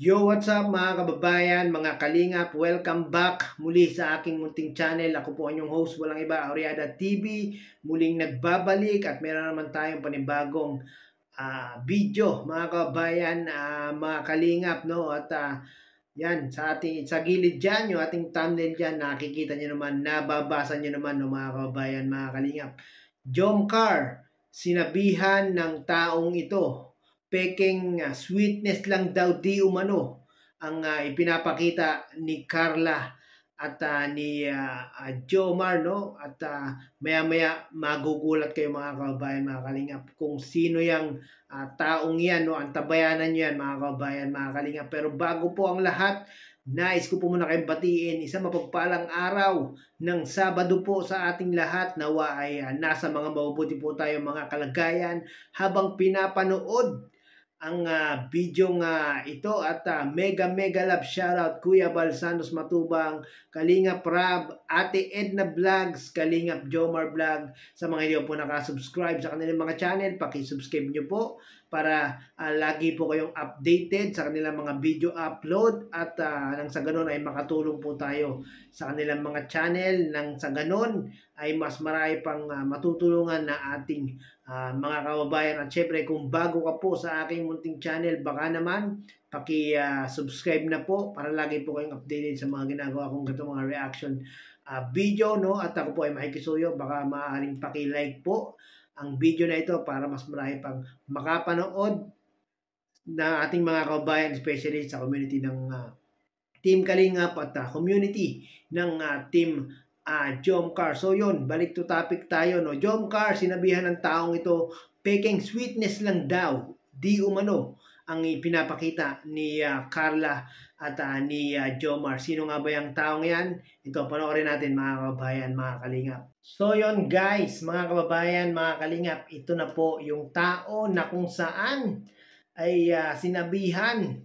Yo, what's up mga kababayan, mga kalingap, welcome back muli sa aking munting channel. Ako po ang inyong host, walang iba, Auriada TV. Muling nagbabalik at meron naman tayong panibagong video mga kababayan, mga kalingap, no? At yan, sa gilid dyan, yung ating thumbnail dyan, nakikita nyo naman, nababasa nyo naman, no, mga kababayan, mga kalingap. Jomcar, sinabihan ng taong ito, peking sweetness lang daw di umano ang ipinapakita ni Carla at ni Jomar, no? At maya-maya magugulat kayo mga kababayan, mga kalingap, kung sino yung taong yan, no? Antabayanan nyo yan mga kababayan, mga kalingap. Pero bago po ang lahat, nais ko po muna kayong batiin isang mapagpalang araw ng Sabado po sa ating lahat. Nawa ay nasa mga mabubuti po tayo mga kalagayan habang pinapanood ang video nga ito at mega love shoutout Kuya Bal Santos Matubang, Kalingap Rab, Ate Edna Vlogs, Kalingap Jomar Vlog. Sa mga hindi po nakasubscribe sa kanilang mga channel, pakisubscribe nyo po para lagi po kayong updated sa kanilang mga video upload at nang sa ganun ay makatulong po tayo sa kanilang mga channel. Nang sa ganun ay mas marami pang matutulungan na ating mga kababayan. At syempre kung bago ka po sa aking munting channel, baka naman paki-subscribe na po para lagi po kayong updated sa mga ginagawa kong ganito mga reaction video, no? At ako po ay makikisuyo, baka maaaring paki-like po ang video na ito para mas marami pang makapanood na ating mga kababayan, especially sa community ng Team Kalingap at community ng Team Jomcar. So yun, balik to topic tayo, no? Jomcar, sinabihan ng taong ito, peking sweetness lang daw, di umano ang ipinapakita ni Carla at ni Jomar. Sino nga ba yung taong yan? Ito, panoorin natin mga kababayan, mga kalingap. So yun guys, mga kababayan, mga kalingap, ito na po yung tao na kung saan ay sinabihan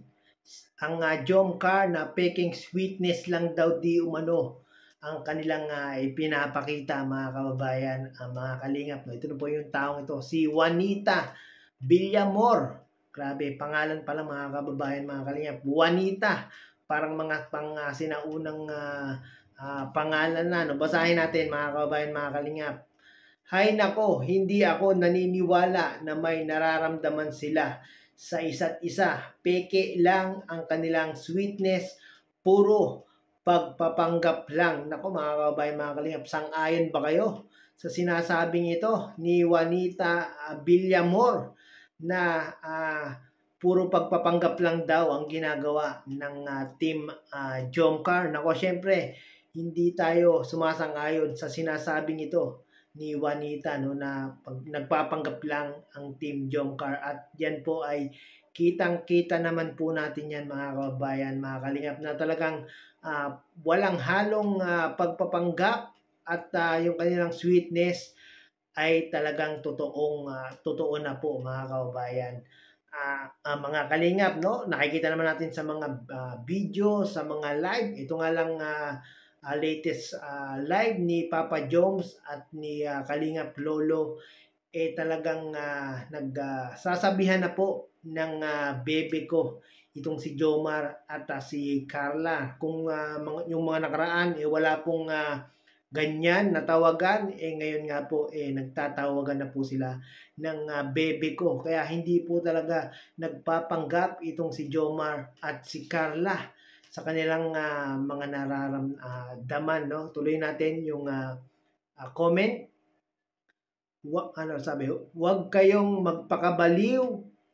ang Jomcar na peking sweetness lang daw di umano ang kanilang ipinapakita mga kababayan, mga kalingap. No? Ito na po yung taong ito, si Juanita Villamor. Grabe, pangalan pala mga kababayan, mga kalingap. Juanita, parang mga pang sinaunang pangalan na. No? Basahin natin mga kababayan, mga kalingap. Hay nako, hindi ako naniniwala na may nararamdaman sila sa isa't isa. Peke lang ang kanilang sweetness, puro pagpapanggap lang. Nako mga kababayan, mga kalingap, sang-ayon ba kayo sa sinasabing ito ni Juanita Villamor na puro pagpapanggap lang daw ang ginagawa ng Team Jomcar? Nako, syempre, hindi tayo sumasang-ayon sa sinasabing ito ni Juanita, no, na nagpapanggap lang ang Team Jomcar. At yan po ay kitang-kita naman po natin yan mga kababayan, mga kalingap, na talagang walang halong pagpapanggap at yung kanilang sweetness ay talagang totoo na po mga kababayan. Mga kalingap, no, nakikita naman natin sa mga video, sa mga live. Ito nga lang latest live ni Papa Joms at ni Kalingap Lolo, talagang nagsasabihan na po ng bebe ko itong si Jomar at si Carla. Kung yung mga nakaraan wala pong ganyan natawagan, ngayon nga po nagtatawagan na po sila ng bebe ko. Kaya hindi po talaga nagpapanggap itong si Jomar at si Carla sa kanilang mga nararamdaman, no? Tuloy natin yung comment. Ano sabi? Huwag kayong magpakabaliw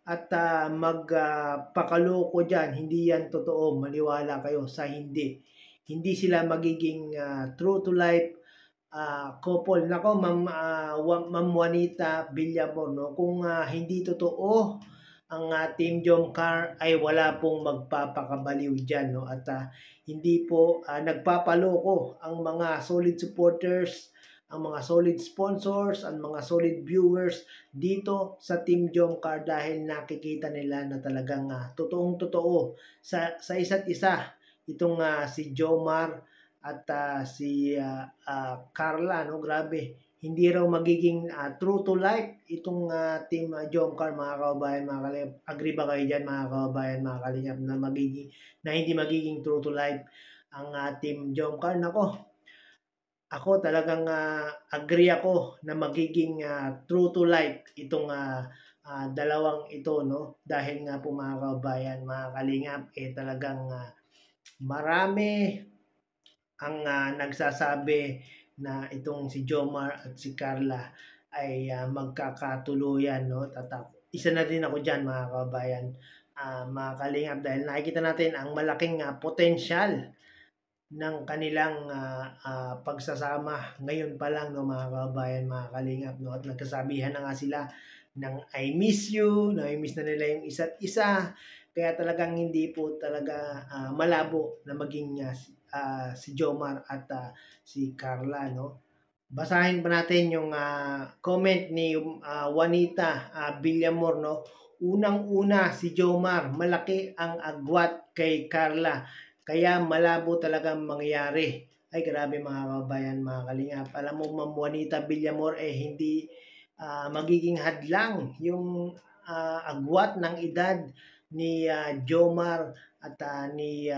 at magpakaloko dyan. Hindi yan totoo. Maniwala kayo sa hindi. Hindi sila magiging true to life couple. Nako, Ma'am Juanita Villamor, no? Kung hindi totoo ang Team Jomcar, ay wala pong magpapakabaliw dyan, no? At hindi po nagpapaloko ang mga solid supporters, ang mga solid sponsors, ang mga solid viewers dito sa Team Jomcar, dahil nakikita nila na talagang totoong totoo sa isa't isa itong si Jomar at si Carla, no? Grabe, hindi raw magiging true to life itong team Jomcar, mga kababayan, mga kalingap. Agree ba kayo dyan, mga kababayan, mga kalingap, na hindi magiging true to life ang team Jomcar? Nako, ako talagang agree ako na magiging true to life itong dalawang ito, no? Dahil nga po, mga kababayan, mga kalingap, talagang marami ang nagsasabi na itong si Jomar at si Carla ay magkakatuluyan, no? Isa na din ako diyan, mga kababayan, mga kalingap, dahil nakikita natin ang malaking potensyal ng kanilang pagsasama ngayon pa lang, no, mga kababayan, mga kalingap, no? At nagkasabihan na nga sila ng I miss you, na-miss na nila yung isa't isa, kaya talagang hindi po talaga malabo na maging si Jomar at si Carla, no? Basahin pa natin yung comment ni Juanita Villamor, no? Unang-una, si Jomar, malaki ang agwat kay Carla, kaya malabo talagang mangyari. Ay, grabe, mga kababayan, mga kalingap. Alam mo, Ma'am Juanita Villamor, hindi magiging hadlang yung agwat ng edad ni Jomar at ni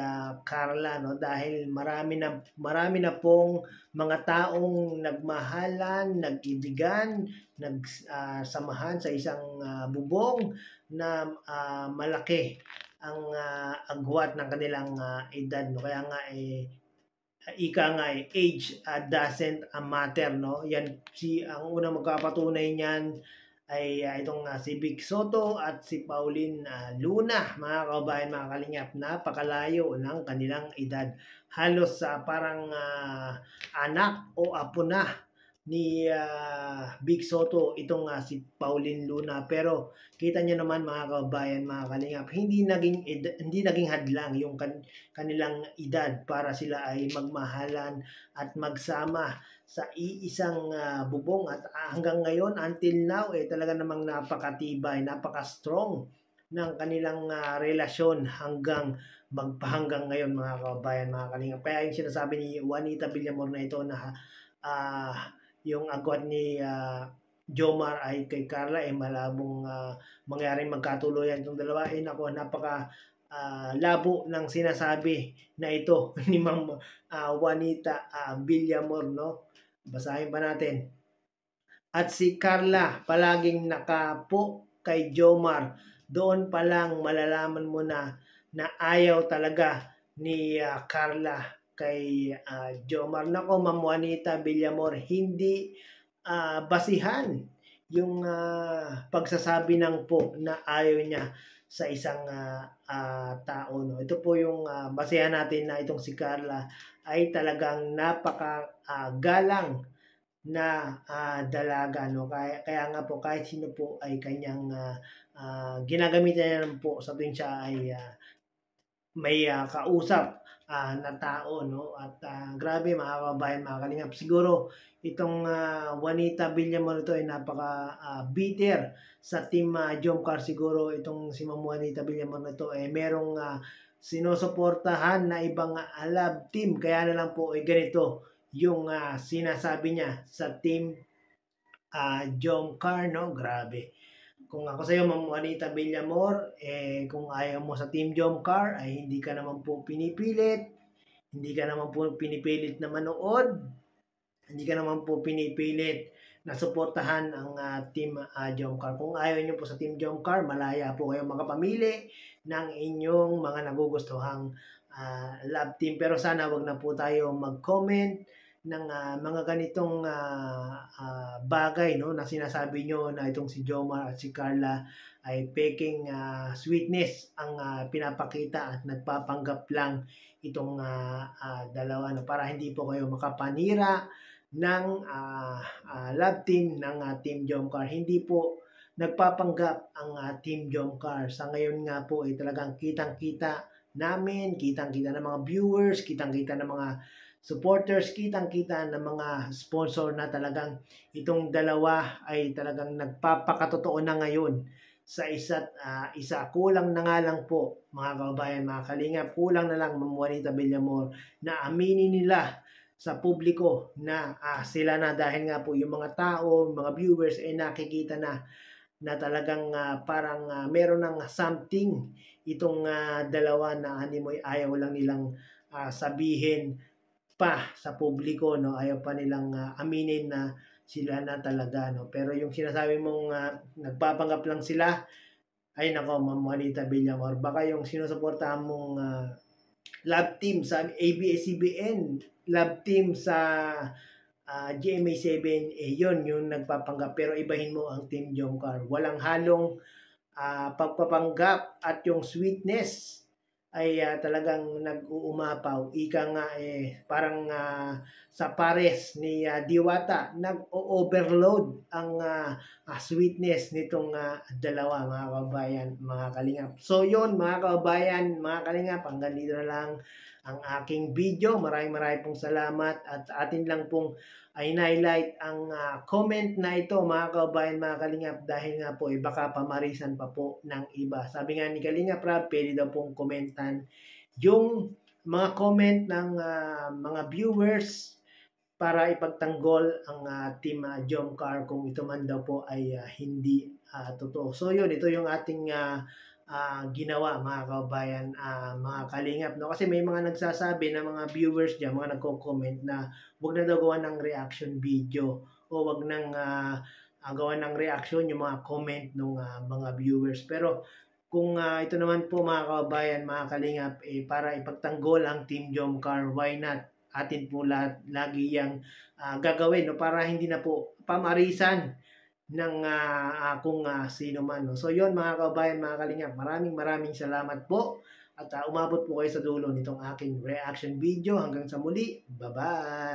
Carla, no? Dahil marami na pong mga taong nagmahalan, nag-ibigan, nagsamahan sa isang bubong na malaki ang agwat ng kanilang edad, no? Kaya nga ika nga age doesn't matter, no? Yan ang unang magpapatunay niyan ay itong si Vic Soto at si Pauline Luna, mga kababayan, mga kalingap. Napakalayo ng kanilang edad. Halos parang anak o apo na ni Vic Soto itong si Pauline Luna. Pero kita niyo naman, mga kababayan, mga kalingap, hindi naging hadlang yung kanilang edad para sila ay magmahalan at magsama sa iisang bubong. At hanggang ngayon, until now, talaga namang napakatibay, napaka-strong ng kanilang relasyon hanggang ngayon, mga kababayan, mga kalingap. Kaya yung sinasabi ni Juanita Villamor na ito na yung agwat ni Jomar ay kay Carla malabong mangyaring magkatuluyan itong dalawa. Ako, napaka labo ng sinasabi na ito ni Ma'am Juanita Villamor, no? Basahin pa natin. At si Carla palaging nakapo kay Jomar. Doon pa lang malalaman mo na ayaw talaga ni Carla kay Jomar. Nako, Ma'am Juanita Villamor, hindi basihan yung pagsasabi ng po na ayaw niya sa isang tao, no? Ito po yung basihan natin na itong si Carla ay talagang napaka-galang na dalaga, no? Kaya nga po, kahit sino po ay kanyang ginagamitan niya po sa tuwing siya ay may kausap na tao, no? At grabe, mga kababayan, mga kalingap, siguro itong Juanita Villamor ito ay napaka bitter sa team Jomcar. Siguro itong si Ma'am Juanita Villamor na ito merong sinusuportahan na ibang love team, kaya na lang po ganito yung sinasabi niya sa team Jomcar, no? Grabe. Kung ako sa iyo, Ma'am Juanita Villamor, kung ayaw mo sa Team Jomcar, ay hindi ka naman po pinipilit, hindi ka naman po pinipilit na manood, hindi ka naman po pinipilit na suportahan ang Team Jomcar. Kung ayaw niyo po sa Team Jomcar, malaya po kayo makapamili ng inyong mga nagugustuhang love team. Pero sana wag na po tayo mag-comment ng mga ganitong bagay, no, na sinasabi nyo na itong si Jomar at si Carla ay peking sweetness ang pinapakita at nagpapanggap lang itong dalawa, no, para hindi po kayo makapanira ng love team ng Team Jomcar. Hindi po nagpapanggap ang Team Jomcar. Sa ngayon nga po ay talagang kitang-kita namin, kitang-kita ng mga viewers, kitang-kita ng mga supporters, kitang-kita ng mga sponsor na talagang itong dalawa ay talagang nagpapakatotoo na ngayon sa isa't isa. Kulang na nga lang po, mga kababayan, mga kalingap, kulang na lang, Ma'am Juanita Villamor, na aminin nila sa publiko na sila na, dahil nga po yung mga tao, mga viewers ay nakikita na talagang parang meron ng something itong dalawa na animoy, ayaw lang nilang sabihin pa sa publiko, no? Ayaw pa nilang aminin na sila na talaga, no? Pero yung sinasabi mong nagpapanggap lang sila, ay nako, Ma'am Juanita Villamor, baka yung sinusuportahan mong love team sa ABS-CBN, love team sa GMA7, yun yung nagpapanggap. Pero ibahin mo ang Team Jomcar. Walang halong pagpapanggap, at yung sweetness ay talagang nag-uumapaw. Ika nga parang sa pares ni Diwata, nag-overload ang sweetness nitong dalawa, mga kababayan, mga kalingap. So yun, mga kababayan, mga kalingap, hanggang dito na lang ang aking video. Maraming pong salamat, at atin lang pong ay highlight ang comment na ito, mga kababayan, mga kalingap, dahil nga po baka pamarisan pa po ng iba. Sabi nga ni Kalingap Rab, pwede daw pong komentan yung mga comment ng mga viewers para ipagtanggol ang Team Jomcar kung ito man daw po ay hindi totoo. So yun, ito yung ating ginawa, mga kababayan, mga kalingap, no? Kasi may mga nagsasabi na mga viewers diyan, mga nagko-comment na wag na daw gawa ng reaction video, o wag nang gawa ng reaction yung mga comment ng mga viewers. Pero kung ito naman po, mga kababayan, mga kalingap, para ipagtanggol ang Team Jomcar, why not? Atin po lagi yang gagawin, no? Para hindi na po pamarisan ng kung sino man, no? So yun, mga kababayan, mga kalingap, maraming salamat po, at umabot po kayo sa dulo nitong aking reaction video. Hanggang sa muli, bye bye.